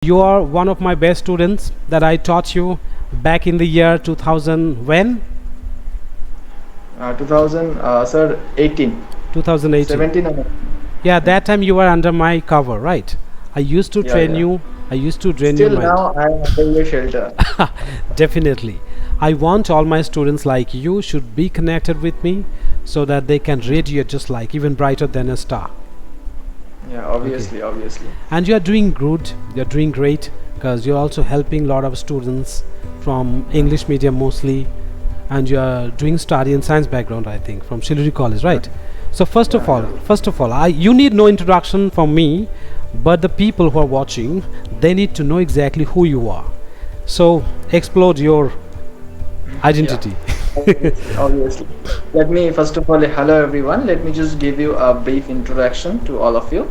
You are one of my best students that I taught you back in the year 2000 when? 2000, sir, 18, 2018. 17. Yeah, that time you were under my cover, right? I used to Yeah, train yeah. you. I used to drain your Still mind. now I am under your shelter. Definitely. I want all my students like you should be connected with me so that they can radiate just like even brighter than a star. Yeah, Okay. obviously. And you are doing good. You're doing great because you're also helping a lot of students from English medium mostly, and you are doing study in science background, I think, from Shilluri College, right? So Yeah, yeah. first of all, you need no introduction from me, but the people who are watching, they need to know exactly who you are. So explode your Yeah, identity. obviously. Let me first of all, hello everyone. Let me just give you a brief introduction to all of you.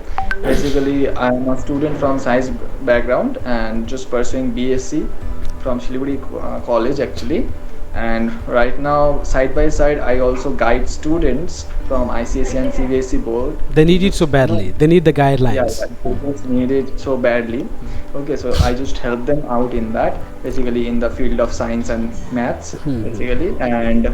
Basically, I am a student from science background and just pursuing BSc from Shilluri College actually. And right now, side by side, I also guide students from ICSE and CBSE board They to need it so just badly. They need the yeah, guidelines. they just need it so badly. Okay, so I just help them out in that, basically in the field of science and maths, basically. And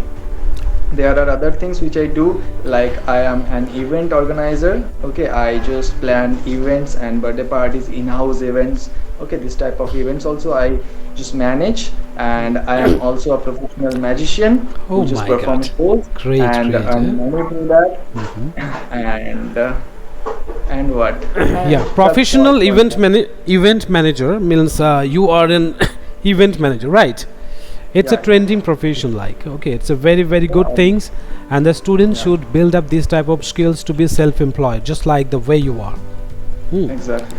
there are other things which I do, like I am an event organizer. Okay, I just plan events and birthday parties, in-house events. Okay, this type of events also I just manage. And I am also a professional magician Oh who just my perform God. shows Great, and great. earn money through that. And and what? Yeah, That's what professional event manager means you are an event manager, right? It's a yeah, trending profession, like, okay, it's a very good yeah, things, and the students yeah, should build up these type of skills to be self-employed, just like the way you are. Hmm. exactly.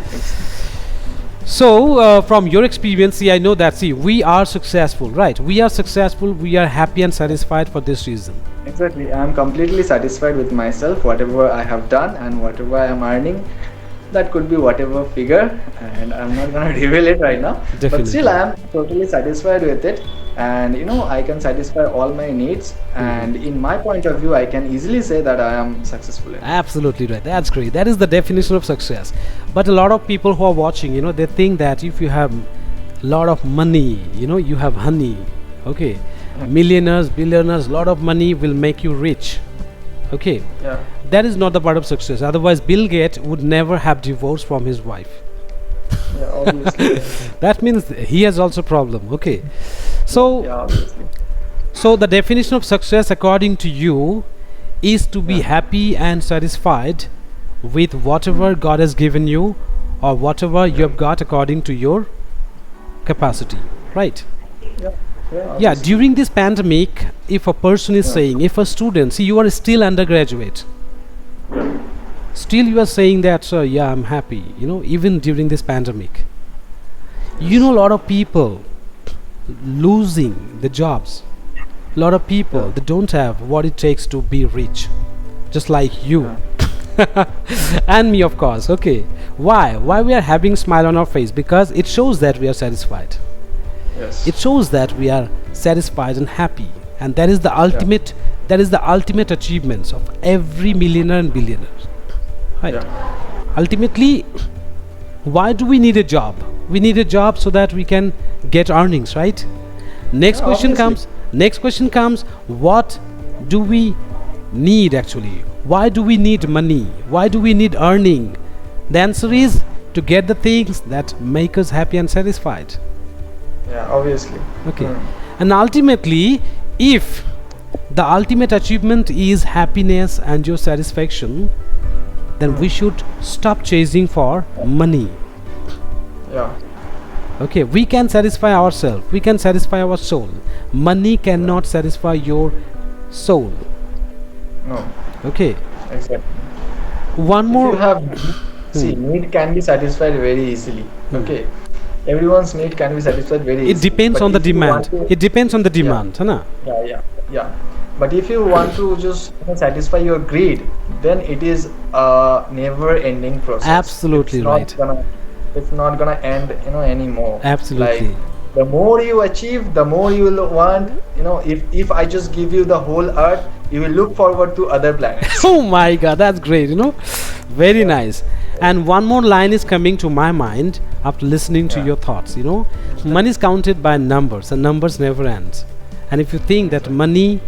So from your experience, see, I know that, see, we are successful, right? We are successful, we are happy and satisfied for this reason. Exactly. I'm completely satisfied with myself, whatever I have done and whatever I am earning. That could be whatever figure, and I'm not gonna reveal it right now. But still, Definitely. I am totally satisfied with it, and I can satisfy all my needs. Mhm. And in my point of view, I can easily say that I am successful in it. Absolutely right. That's great. That is the definition of success. But a lot of people who are watching, they think that if you have a lot of money, you have honey. Okay. Millionaires, billionaires, lot of money will make you rich. Okay. Yeah, That is not the part of success. Otherwise, Bill Gates would never have divorced from his wife. yeah, obviously. That means he has also problem. Okay. So, Yeah, obviously. so the definition of success, according to you, is to be Yeah. happy and satisfied with whatever God has given you or whatever you Yeah, have got according to your capacity, right? yeah, yeah, Yeah, obviously. during this pandemic, if a person is Yeah, saying, if a student, see, you are still undergraduate, yeah, still you are saying that, sir, yeah, I'm happy, even during this pandemic. A yes, lot of people losing the jobs. A lot of people yeah, they don't have what it takes to be rich, just like you. yeah, And me, of course. Okay, why we are having smile on our face? Because it shows that we are satisfied. yes, It shows that we are satisfied and happy, and yeah, that is the ultimate achievements of every millionaire and billionaire, right? yeah, Ultimately, why do we need a job? We need a job so that we can get earnings, right? yeah, obviously. Next question comes, what do we need actually? Why do we need money? Why do we need earning? The answer is to get the things that make us happy and satisfied. Yeah, obviously. Okay. Mm. And ultimately, if the ultimate achievement is happiness and your satisfaction, then we Mm. should stop chasing for money. Yeah, Okay, we can satisfy ourselves, we can satisfy our soul. Money yeah, cannot satisfy your soul. no, Okay, exactly. one If you more. have Hmm. see, need can be satisfied very easily. Hmm. Okay, everyone's need can be satisfied very It easily. depends But on the if you want demand. to, It depends on the yeah, demand, है ना? yeah. But if you want to just satisfy your greed, then it is a never-ending process. Absolutely right. It's not gonna end, anymore. Like Absolutely. the more you achieve, the more you will want. If I just give you the whole earth, you will look forward to other planets. Oh my God, that's great. Very Yeah. nice. And one more line is coming to my mind. after listening to Yeah. your thoughts. Money is counted by numbers, and numbers never ends. And if you think that money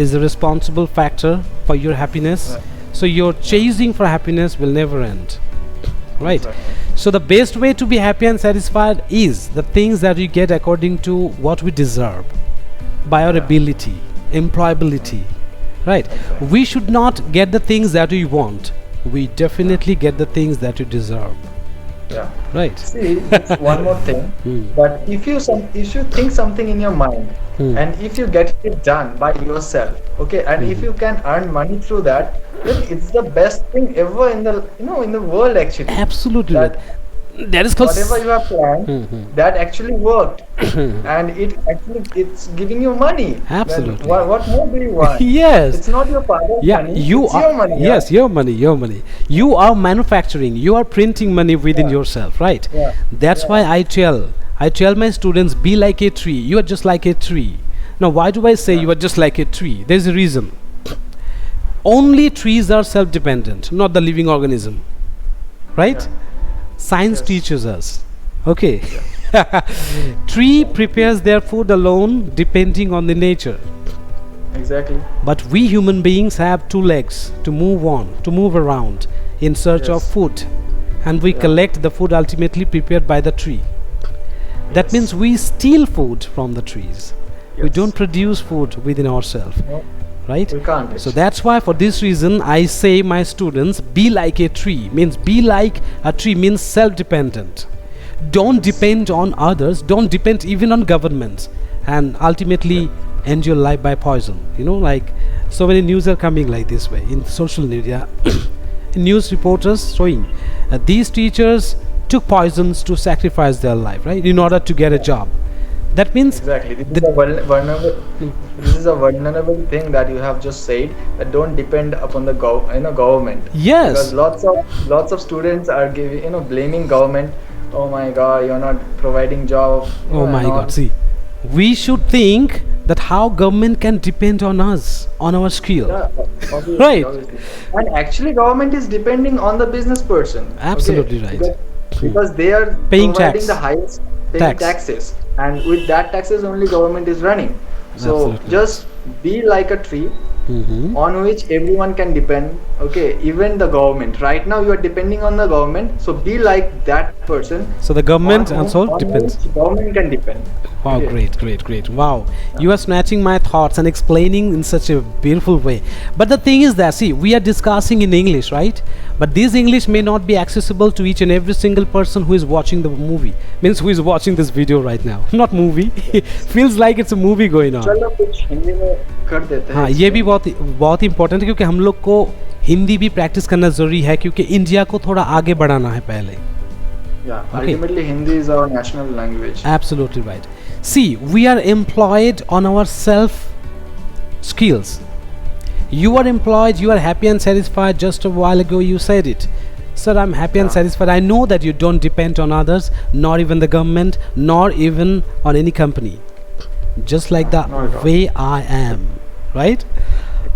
is a responsible factor for your happiness, Yeah. so your chasing for happiness will never end, right? Exactly. So the best way to be happy and satisfied is the things that we get according to what we deserve by our Yeah. ability, employability, right? Exactly. We should not get the things that we want. We definitely get the things that we deserve, Yeah. right? See, it's one more thing. That if you think something in your mind, and if you get it done by yourself, okay, and if you can earn money through that, then it's the best thing ever in the in the world actually. Absolutely That right. That is called whatever you have planned, that actually worked, and it's giving you money. Then Absolutely. what more do you want? Yes. It's not your father's Yeah, money. you it's are. your money. Yes, your money. You are manufacturing. You are printing money within Yeah. yourself, right? Yeah. That's Yeah. why I tell my students, be like a tree. You are just like a tree. Now, why do I say Yeah. you are just like a tree? There's a reason. Only trees are self-dependent, not the living organism, right? Yeah. Science Yes. teaches us. Okay. Tree prepares their food alone, depending on the nature. Exactly. But we human beings have two legs to move on, to move around in search of Yes. food, and we Yeah. collect the food ultimately prepared by the tree. That Yes. means we steal food from the trees. We Yes. don't produce food within ourselves, No, right? we can't. So that's why, for this reason, I say my students, be like a tree. Means be like a tree means self-dependent. Don't depend on others. Don't depend even on governments, and ultimately end your life by poison. Like so many news are coming like this way in social media. News reporters showing these teachers took poisons to sacrifice their life, right, in order to get a job. That means Exactly. This is a vulnerable. This is a vulnerable thing that you have just said. That don't depend upon the government. yes. Because lots of students are giving blaming government. Oh my God, you're not providing job. Oh my and all. God, see, we should think that how government can depend on us, on our skill. Yeah, obviously, Right. obviously. And actually, government is depending on the business person. okay? Absolutely right. Because they are Paying providing tax. the highest paying Tax. taxes, and with that taxes only government is running. So Absolutely. just be like a tree Mhm. on which everyone can depend. Okay, even the government. Right now you are depending on the government, so be like that person. So the government on whom- also on depends. which government can depend. Wow, Okay. great. Wow. You are snatching my thoughts and explaining in such a beautiful way. But the thing is that, see, we are discussing in English, right? But this English may not be accessible to each and every single person who is watching the movie. Means who is watching this video right now. Not movie. Feels like it's a movie going on. चलो कुछ हिंदी में कर देते हैं हाँ, ये भी बहुत इम्पोर्टेंट है, क्योंकि हम लोग को हिंदी भी प्रैक्टिस करना ज़रूरी है, क्योंकि इंडिया को थोड़ा आगे बढ़ाना है पहले. Yeah, Okay. ultimately Hindi is our national language. Absolutely right. See, we are employed on our self skills. You are employed, you are happy and satisfied. Just a while ago you said it. Sir, I'm happy and Yeah. satisfied. I know that you don't depend on others, nor even the government, nor even on any company. Just like the Not at all. way I am, right?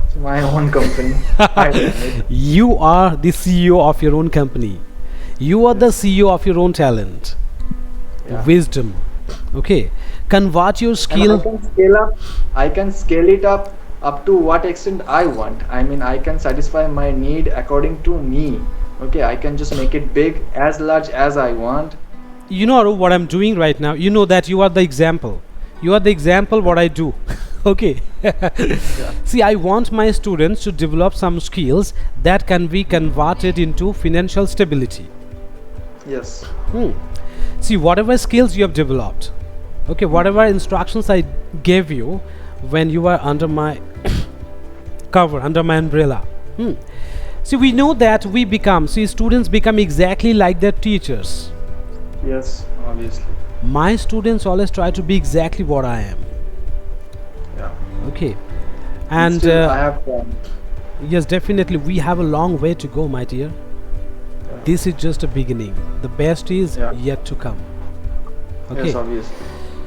It's my own company. I run it. You are the CEO of your own company. You are the CEO of your own talent, Yeah. wisdom. Okay, convert your And skill. I can scale up. I can scale it up to what extent I want. I mean, I can satisfy my need according to me. Okay, I can just make it big, as large as I want. You know Aru, what I'm doing right now. You know that you are the example. You are the example what I do. Okay. See, I want my students to develop some skills that can be converted into financial stability. Yes. See, whatever skills you have developed, okay, whatever instructions I gave you when you were under my cover, under my umbrella. See, we know that students become exactly like their teachers. Yes. Obviously. My students always try to be exactly what I am. Yeah. Okay. And still, I have yes, definitely we have a long way to go, my dear. This is just a beginning. The best is Yeah. yet to come. Okay. Yes, obviously.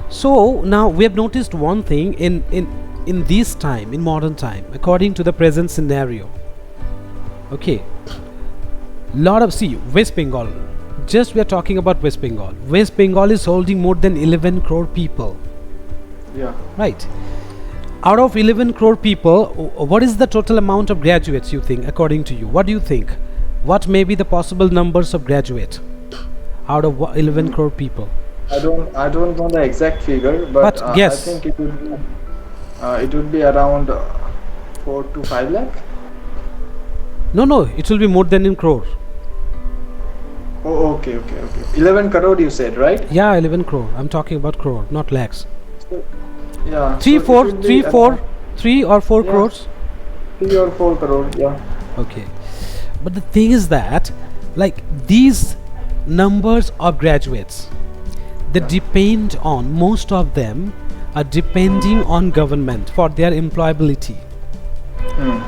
So now we have noticed one thing in this time, in modern time, according to the present scenario. Okay. Lot of West Bengal, just we are talking about West Bengal. West Bengal is holding more than 11 crore people, Yeah. right? Out of 11 crore people, what is the total amount of graduates you think, according to you? What do you think? What may be the possible numbers of graduate out of 11 crore people? I don't know the exact figure, but, I guess. think it would be around 4 to 5 lakh. No, it will be more than in crore. Oh, okay. 11 crore you said, right? Yeah, 11 crore. I'm talking about crore, not lakhs. So, yeah. 3 so it 4 would be 3 4 around 3 or 4 Yeah. crores. 3 or 4 crore. Yeah. Okay, but the thing is that, like, these numbers of graduates, they Yeah. depend on, most of them are depending on government for their employability. Hmm.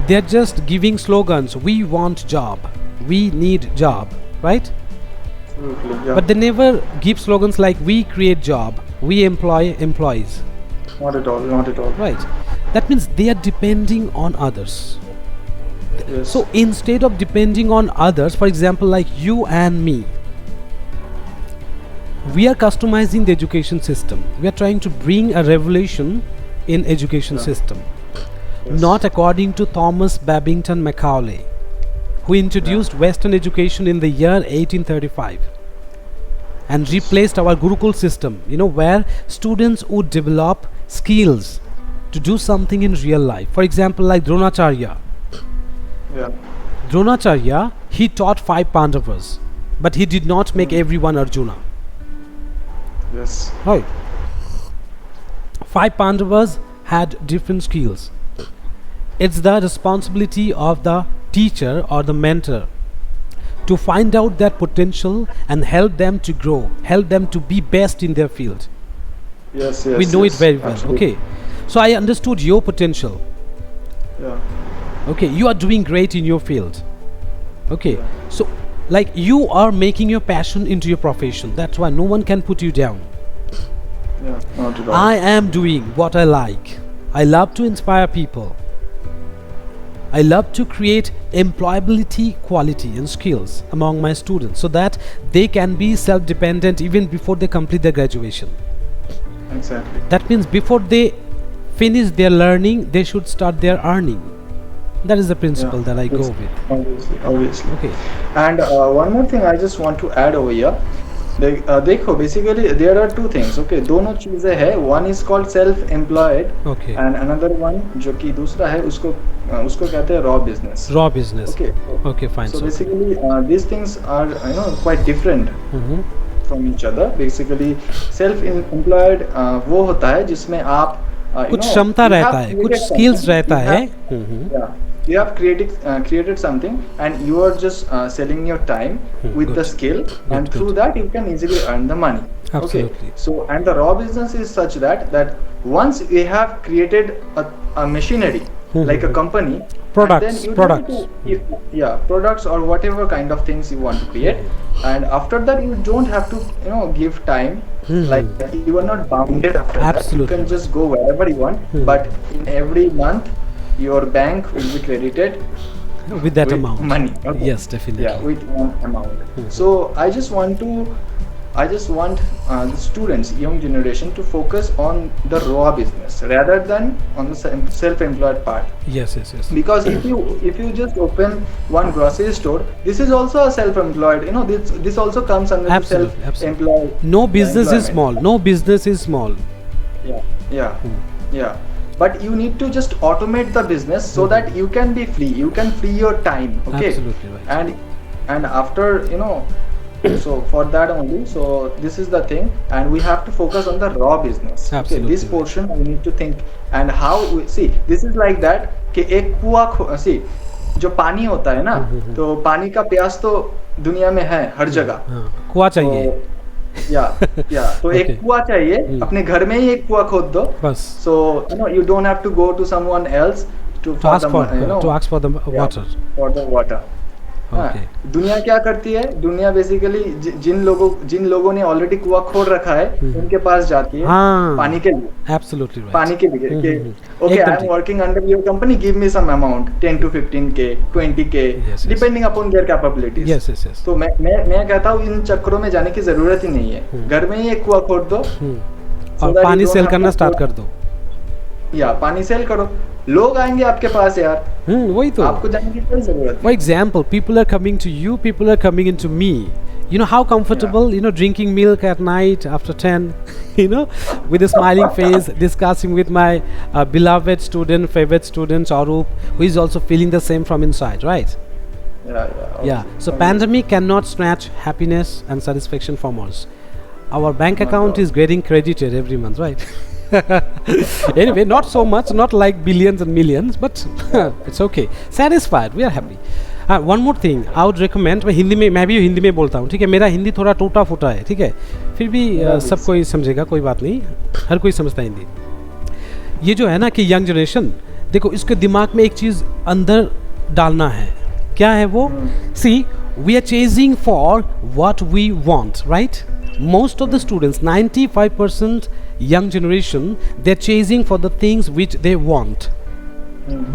They're just giving slogans, we want job, we need job, right? Absolutely. Yeah. But they never give slogans like we create job, we employ employees, Not at all. Not at all. right? That means they are depending on others. Yes. So instead of depending on others, for example, like you and me, we are customizing the education system. We are trying to bring a revolution in education Yeah. system, Yes. not according to Thomas Babington Macaulay, who introduced Western education in the year 1835 and replaced our Gurukul system, where students would develop skills to do something in real life. For example, like Dronacharya. Yeah. Dronacharya, he taught 5 Pandavas, but he did not make everyone Arjuna. Yes. Right. 5 Pandavas had different skills. It's the responsibility of the teacher or the mentor to find out their potential and help them to grow, help them to be best in their field. Yes. We know it very well. Absolutely. Okay. So I understood your potential. Yeah. Okay, you are doing great in your field. Okay, Yeah. so like you are making your passion into your profession. That's why no one can put you down. Yeah. Not at all. I am doing what I like. I love to inspire people. I love to create employability, quality and skills among my students so that they can be self-dependent even before they complete their graduation. Exactly. That means before they finish their learning, they should start their earning. That is the principle that I go Yes. with. Obviously. Okay. And one more thing I just want to add over here. देखो basically there are two things. Okay, दोनों चीजें हैं. One is called self-employed Okay. and another one जो कि दूसरा है उसको कहते हैं raw business. Raw business. Okay. Okay, fine. So basically these things are quite different Mhm. from each other. Basically self-employed वो होता है जिसमें आप कुछ क्षमता रहता है, कुछ skills रहता है. Mhm. Yeah, you have created something and you are just selling your time with Good. the skill, and Good. through that you can easily earn the money. Absolutely. Okay, so and the raw business is such that once we have created a machinery like a company, Products, and then you products. don't have to, yeah, products or whatever kind of things you want to create, and after that you don't have to give time. Like you are not bounded after that. Absolutely. You can just go wherever you want, but in every month your bank will be credited With that with amount. money. Okay? Yes, definitely. Yeah, with one amount. So I just want the students, young generation, to focus on the raw business rather than on the self-employed part. Yes. Because if you just open one grocery store, this is also a self-employed. This also comes under the Absolutely, self-employed. No business is employment. small. No business is small. Yeah. But you need to just automate the business so that you can be free. You can free your time. Okay. Absolutely right. And after so for that only. So this is the thing, and we have to focus on the raw business. Absolutely Okay. This right. portion we need to think, and how we see. This is like that कि एक कुआं see जो पानी होता है ना, तो पानी का प्यास तो दुनिया में है हर जगह. हाँ, कुआं चाहिए. या तो Okay. एक कुआं चाहिए. अपने घर में ही एक कुआं खोद दो. बस. So you don't have to go to someone else to To ask for the, to ask for the water. for the water. हाँ, Okay. दुनिया क्या करती है, दुनिया बेसिकली जिन लोगों ने ऑलरेडी कुआं खोद रखा है उनके पास जाती है हाँ, पानी के लिए, absolutely right. पानी के लिए कि ओके आई एकदम एम ठीक. Working under your company, give me some amount 10 to 15K 20K Yes, yes. Depending upon their capabilities. Yes, yes, yes. तो मैं कहता हूँ इन चक्करों में जाने की जरूरत ही नहीं है, घर में ही एक कुआं खोद दो so और that you पानी don't सेल have करना to स्टार्ट go- कर दो. या पानी सेल करो, लोग आएंगे आपके पास यार, वही तो. आपको जाने की कोई जरूरत For example, people are coming to you, people are coming into me. You know how comfortable, you know, drinking milk at night after 10, you know, with a smiling face, discussing with my beloved student, favorite student, Arup, who is also feeling the same from inside, right? नहीं। Yeah. So pandemic cannot snatch happiness and satisfaction from us. Our bank account is getting credited every month, right? Anyway, not so much, not like billions and millions, but it's okay. Satisfied, we are happy. One more thing, I would recommend, मैं भी हिंदी में बोलता हूँ, ठीक है, मेरा हिंदी थोड़ा टूटा फूटा है, ठीक है, फिर भी सब कोई समझेगा, कोई बात नहीं, हर कोई समझता है हिंदी। ये जो है ना कि यंग जनरेशन, देखो इसके दिमाग में एक चीज़ अंदर डालना है, क्या है वो? See, we are chasing for what we want, right? Most of the students, 95% young generation, they're chasing for the things which they want.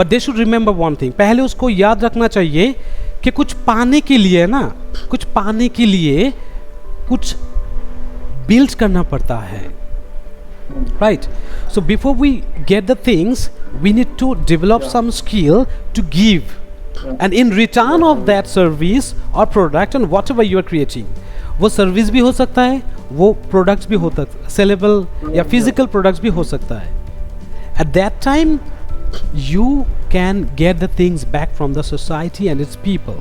But they should remember one thing. पहले उसको याद रखना चाहिए कि कुछ पाने के लिए ना, कुछ पाने के लिए कुछ build करना पड़ता है. Right? So before we get the things, we need to develop some skill to give. And in return of that service or product and whatever you are creating, वो सर्विस भी हो सकता है, वो प्रोडक्ट्स भी हो सकता है, सेलेबल या फिजिकल प्रोडक्ट्स भी हो सकता है. At that time you can get the things back from the society and it's people.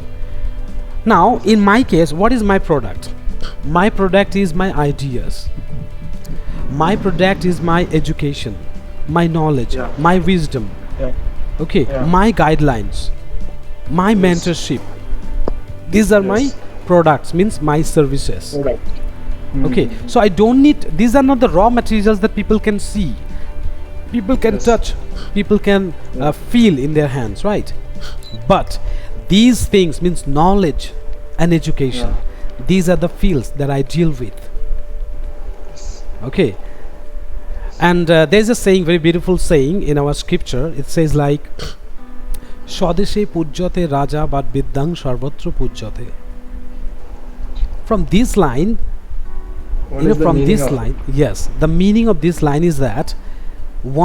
Now in my case, what is my product? My product is my ideas, my product is my education, my knowledge, my wisdom, okay, my guidelines, my mentorship. These are my products, means my services. Okay, so I don't need, these are not the raw materials that people can see, people can touch, people can feel in their hands, right? But these things, means knowledge and education, these are the fields that I deal with. Okay, and there's a saying, very beautiful saying in our scripture. It says like, স্বদেশে পূজ্যতে রাজা বা বিদ্যাং সর্বত্র পূজ্যতে. From this line, you know, from this line, yes, the meaning of this line is that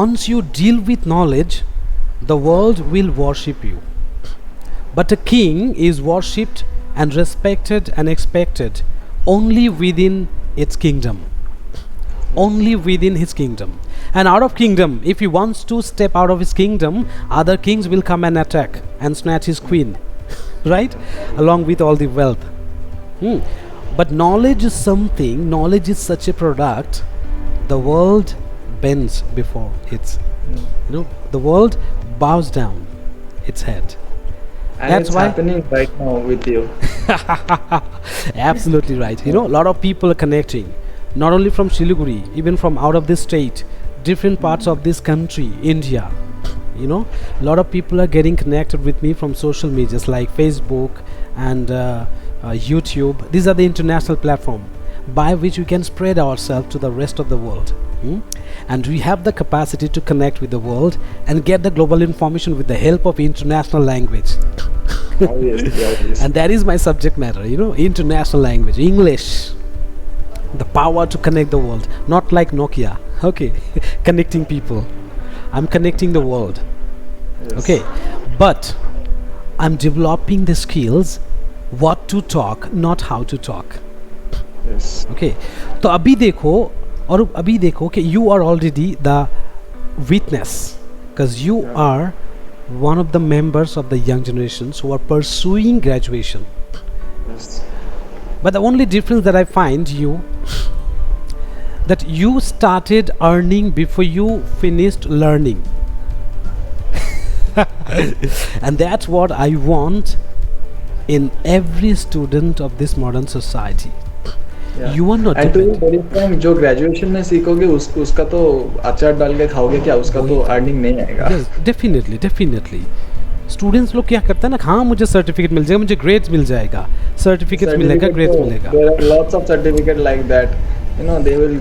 once you deal with knowledge, the world will worship you. But a king is worshipped and respected and expected only within its kingdom. Only within his kingdom. And out of kingdom, if he wants to step out of his kingdom, other kings will come and attack and snatch his queen, right, along with all the wealth. But knowledge is something, knowledge is such a product, the world bends before its, you know, the world bows down its head. And That's it's why happening right now with you. Absolutely right. You know, a lot of people are connecting, not only from Siliguri, even from out of this state, different parts of this country, India. You know, a lot of people are getting connected with me from social medias like Facebook and YouTube. These are the international platform by which we can spread ourselves to the rest of the world. And we have the capacity to connect with the world and get the global information with the help of international language. And that is my subject matter, you know, international language, English. The power to connect the world, not like Nokia, okay, connecting people. I'm connecting the world. Okay, but I'm developing the skills what to talk, not how to talk. Okay, तो अभी देखो, और अभी देखो कि you are already the witness, because you are one of the members of the young generations who are pursuing graduation. But the only difference that I find you, that you started earning before you finished learning. And that's what I want in every student of this modern society. You are not dependent. जो graduation में सीखोगे उसका तो अचार डाल के खाओगे क्या, उसका तो अर्निंग नहीं आएगा. Yes, definitely. स्टूडेंट्स लोग क्या करते हैं ना, हाँ मुझे सर्टिफिकेट मिल जाएगा, मुझे ग्रेड्स मिल जाएगा, सर्टिफिकेट्स मिलेगा, Certificate, ग्रेड्स so मिलेगा. there are lots of certificate like that. They will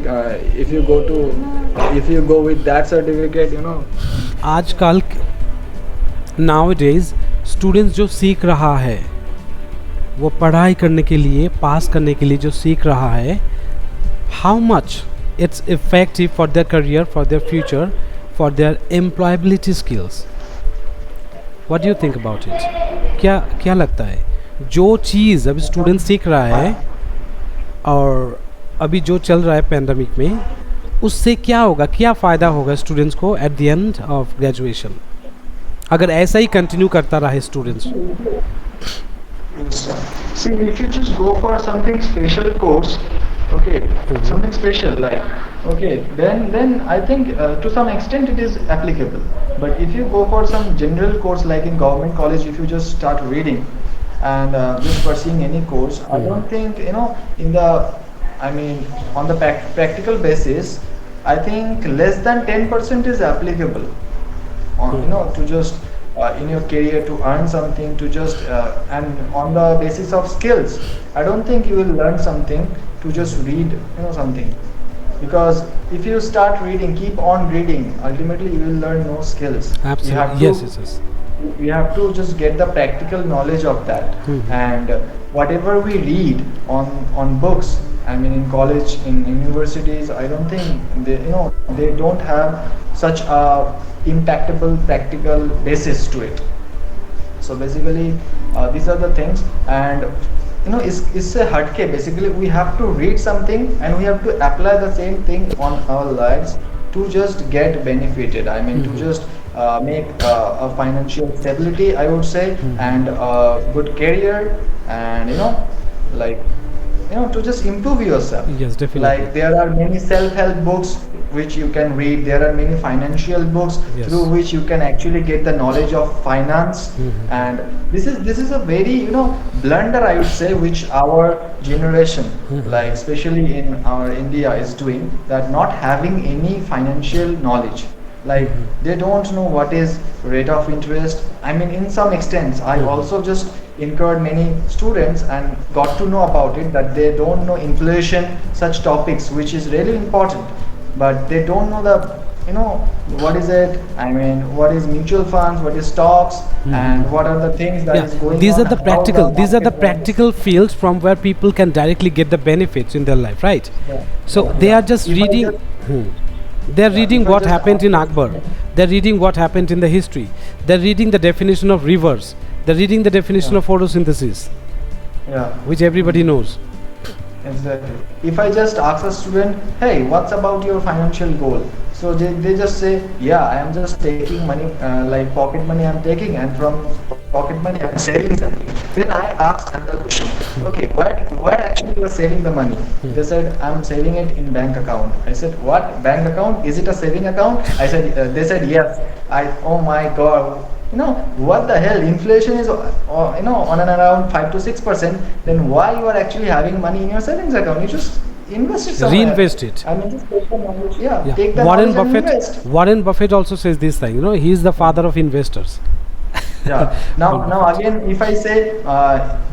if you go with that certificate, आजकल नाउ डेज स्टूडेंट्स जो सीख रहा है, वो पढ़ाई करने के लिए, पास करने के लिए जो सीख रहा है, how much it's effective for their career, for their future, for their employability skills. What do you think about it? क्या क्या लगता है, जो चीज़ अभी स्टूडेंट सीख रहा है और अभी जो चल रहा है पैंडमिक में, उससे क्या होगा, क्या फ़ायदा होगा स्टूडेंट्स को at the end of graduation, अगर ऐसा ही कंटिन्यू करता रहे students? See, if you just go for something special course, okay, something special like, okay, then I think to some extent it is applicable. But if you go for some general course like in government college, if you just start reading and just pursuing any course, I don't think on the practical basis, I think less than 10% is applicable on to just in your career to earn something, to just and on the basis of skills. I don't think you will learn something to just read something, because if you start reading, keep on reading, ultimately you will learn no skills. Absolutely. You have to, Yes. you have to just get the practical knowledge of that. And whatever we read on books, I mean in college, in universities, I don't think they don't have such a impactable practical basis to it. So basically these are the things, and it's a hatke. Basically we have to read something and we have to apply the same thing on our lives to just get benefited. I mean to just make a financial stability, I would say, and a good career, and to just improve yourself. Yes, definitely. Like there are many self-help books which you can read. There are many financial books through which you can actually get the knowledge of finance. And this is a very blunder, I would say, which our generation, like especially in our India, is doing, that not having any financial knowledge. Like they don't know what is rate of interest. I mean, in some extents, I also just incurred many students and got to know about it, that they don't know inflation, such topics, which is really important, but they don't know the what is it, I mean what is mutual funds, what is stocks, and what are the things that is going these on. These are the practical fields from where people can directly get the benefits in their life, right? So they are just reading. They're reading what happened in Akbar. They're reading what happened in the history. They're reading the definition of rivers. They're reading the definition of photosynthesis, which everybody knows. Exactly. If I just ask a student, hey, what's about your financial goal? So they just say, yeah, I am just taking money, like pocket money I'm taking, and from pocket money I'm saving something. Then I asked another question, okay, where actually you are saving the money? They said, I'm saving it in bank account. I said, what, bank account? Is it a saving account? I said, they said, yes. Oh my God. What the hell? Inflation is on and around 5 to 6%. Then why you are actually having money in your savings account? You just invest it somewhere. Reinvest it. I mean, just take the knowledge. Take the knowledge and invest. Warren Buffett also says this thing. He is the father of investors. Now again, if I say,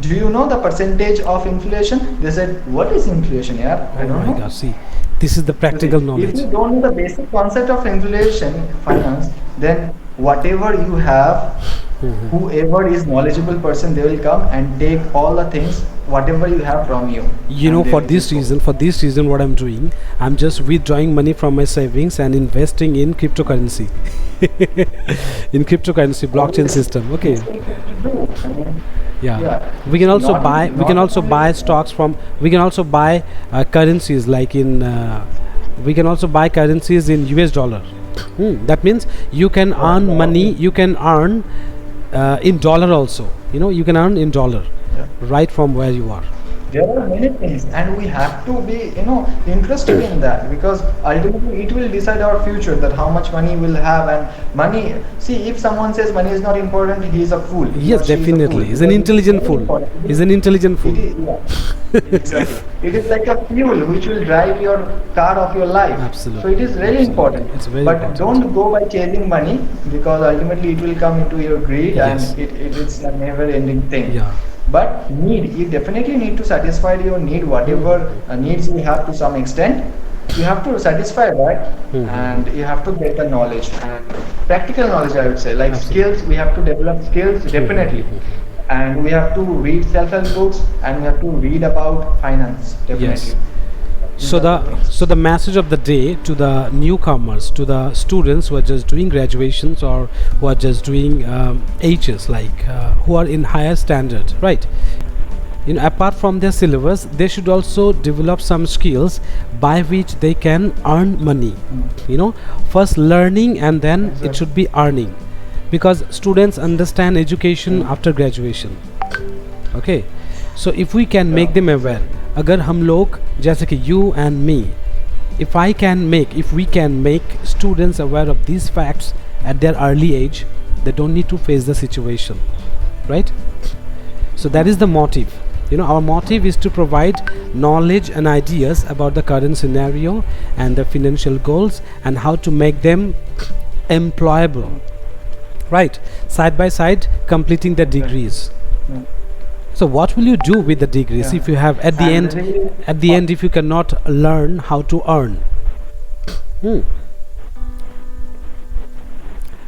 do you know the percentage of inflation? They said, what is inflation? I don't know. Oh my God! See, this is the practical knowledge. If you don't know the basic concept of inflation, finance, then whatever you have, whoever is knowledgeable person, they will come and take all the things, whatever you have from you. For this reason, what I'm doing, I'm just withdrawing money from my savings and investing in cryptocurrency. In cryptocurrency blockchain system. Okay. We can also buy. We can also buy stocks from. We can also buy currencies like in. We can also buy currencies in US dollar. That means you can earn money. You can earn in dollar also. You can earn in dollar right from where you are. there are many things, and we have to be, interested in that, because ultimately it will decide our future, that how much money we'll have. And money, see, if someone says money is not important, he is a fool, he Yes, or she is a fool, definitely. He's an because it is intelligent very fool. important. He's an intelligent It fool. is, yeah, exactly. It is like a fuel which will drive your car of your life. Absolutely. So it is really Absolutely. important. It's very But important. don't go by chasing money, because ultimately it will come into your greed, Yes. and it is a never-ending thing. Yeah. But you definitely need to satisfy your need, whatever needs you have to some extent. You have to satisfy that, and you have to get the knowledge and practical knowledge. I would say, like skills, we have to develop skills definitely, and we have to read self-help books, and we have to read about finance definitely. Yes. These So are the things. the message of the day to the newcomers, to the students who are just doing graduations or who are just doing H's, like who are in higher standard, right? Apart from their syllabus, they should also develop some skills by which they can earn money. First learning and then it Exactly. should be earning, because students understand education after graduation. Okay, so if we can make them aware, अगर हम लोग जैसे कि you and me, if we can make students aware of these facts at their early age, they don't need to face the situation, right? So that is the motive. Our motive is to provide knowledge and ideas about the current scenario and the financial goals, and how to make them employable, right, side by side, completing the degrees. Mm. So what will you do with the degrees Yeah. if you have at the And end, basically, if you cannot learn how to earn? Hmm.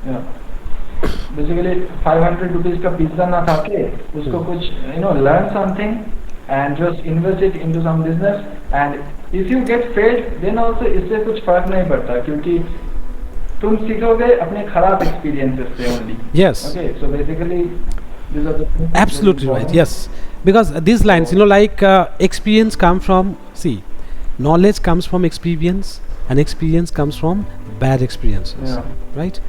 yeah. Basically 500 rupees का pizza ना खा के उसको कुछ learn something and just invest it into some business, and if you get failed then also इससे कुछ फर्क नहीं पड़ता, क्योंकि तुम सीखोगे अपने खराब experiences से only. Yes. Okay, so basically these are the things Absolutely very right. important. Yes, because these lines, like experience come from, see, knowledge comes from experience, and experience comes from bad experiences, Yeah. right?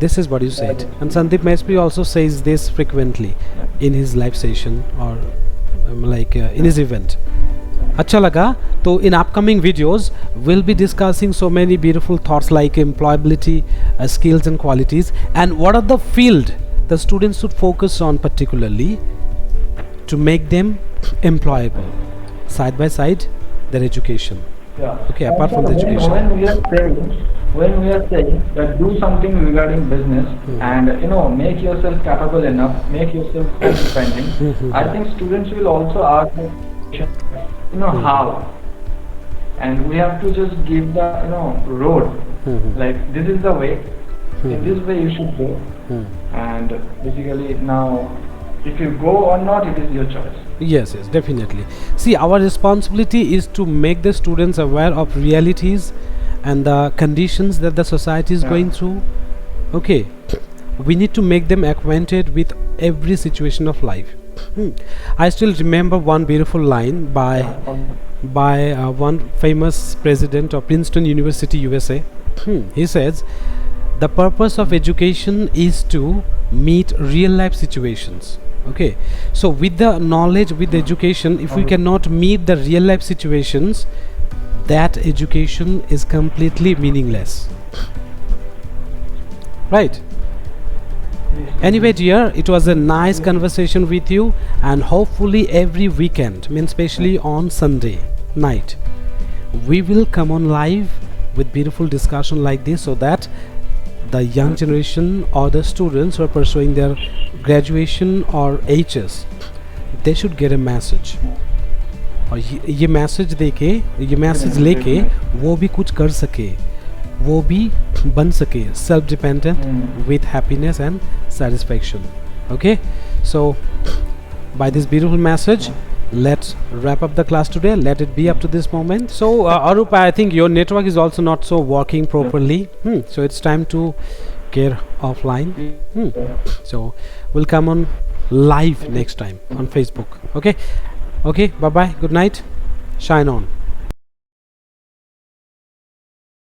This is what you said, and Sandeep Mespi also says this frequently in his live session, or in his event. अच्छा लगा? तो in upcoming videos we'll be discussing so many beautiful thoughts like employability, skills and qualities, and what are the field the students should focus on particularly to make them employable side by side their education. Yeah. Okay, And apart from the when- education. when we are saying that do something regarding business, and make yourself capable enough, make yourself independent, I think students will also ask the question, how, and we have to just give the road, like this is the way, in this way you should go, and basically now if you go or not, it is your choice. Yes, definitely. See, our responsibility is to make the students aware of realities and the conditions that the society is Yeah. going through. Okay, we need to make them acquainted with every situation of life. I still remember one beautiful line by one famous president of Princeton University, USA. He says, the purpose of education is to meet real life situations. Okay, so with the knowledge, with the education, if we cannot meet the real life situations, that education is completely meaningless, right? Anyway dear, it was a nice conversation with you, and hopefully every weekend, especially on Sunday night, we will come on live with beautiful discussion like this, so that the young generation or the students who are pursuing their graduation or HS, they should get a message, और ये message देके, ये message लेके वो भी कुछ कर सके, वो भी बन सके self dependent with happiness and satisfaction. Okay, so by this beautiful message, let's wrap up the class today. Let it be up to this moment. So Arup, I think your network is also not so working properly. So it's time to get offline. So we'll come on live next time on Facebook. Okay, bye bye, good night, shine on.